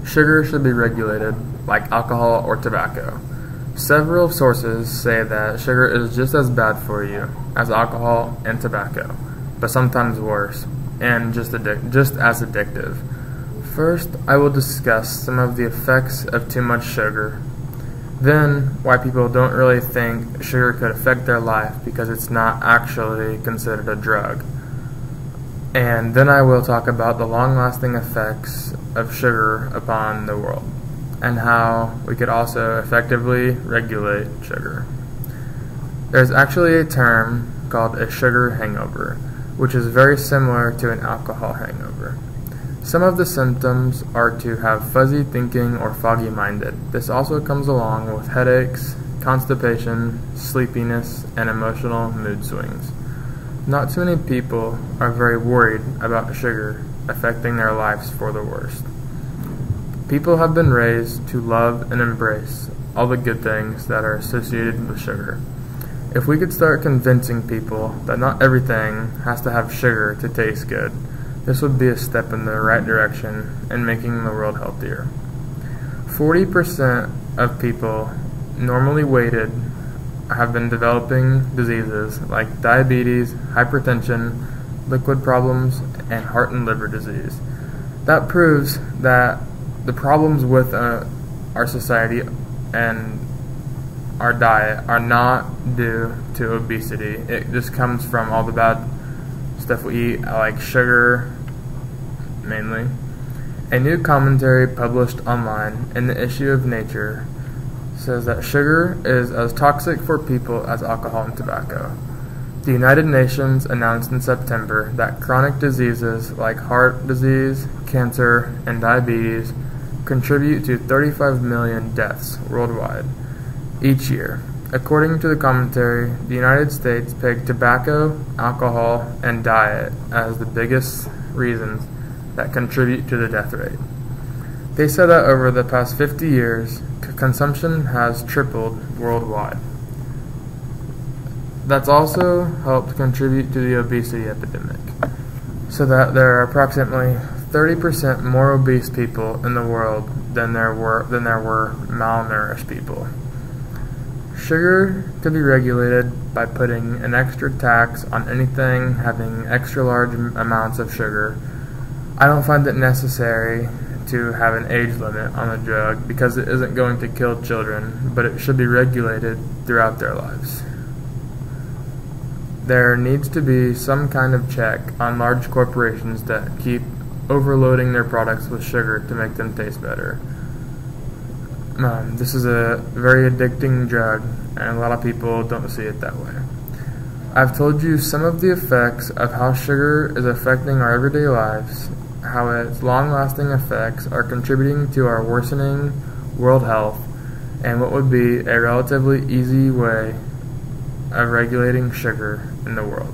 Sugar should be regulated, like alcohol or tobacco. Several sources say that sugar is just as bad for you as alcohol and tobacco, but sometimes worse, and just as addictive. First, I will discuss some of the effects of too much sugar. Then, why people don't really think sugar could affect their life because it's not actually considered a drug. And then I will talk about the long-lasting effects of sugar upon the world, and how we could also effectively regulate sugar. There's actually a term called a sugar hangover, which is very similar to an alcohol hangover. Some of the symptoms are to have fuzzy thinking or foggy-minded. This also comes along with headaches, constipation, sleepiness, and emotional mood swings. Not too many people are very worried about sugar affecting their lives for the worst. People have been raised to love and embrace all the good things that are associated with sugar. If we could start convincing people that not everything has to have sugar to taste good, this would be a step in the right direction in making the world healthier. 40% of people normally weighted have been developing diseases like diabetes, hypertension, liquid problems, and heart and liver disease. That proves that the problems with our society and our diet are not due to obesity. It just comes from all the bad stuff we eat, like sugar mainly. A new commentary published online in the issue of Nature says that sugar is as toxic for people as alcohol and tobacco. The United Nations announced in September that chronic diseases like heart disease, cancer, and diabetes contribute to 35 million deaths worldwide each year. According to the commentary, the United States pegged tobacco, alcohol, and diet as the biggest reasons that contribute to the death rate. They said that over the past 50 years, consumption has tripled worldwide. That's also helped contribute to the obesity epidemic, so that there are approximately 30% more obese people in the world than there were malnourished people. Sugar could be regulated by putting an extra tax on anything having extra large amounts of sugar. I don't find it necessary to have an age limit on the drug because it isn't going to kill children, but it should be regulated throughout their lives. There needs to be some kind of check on large corporations that keep overloading their products with sugar to make them taste better. This is a very addicting drug, and a lot of people don't see it that way. I've told you some of the effects of how sugar is affecting our everyday lives, how its long-lasting effects are contributing to our worsening world health, and what would be a relatively easy way of regulating sugar in the world.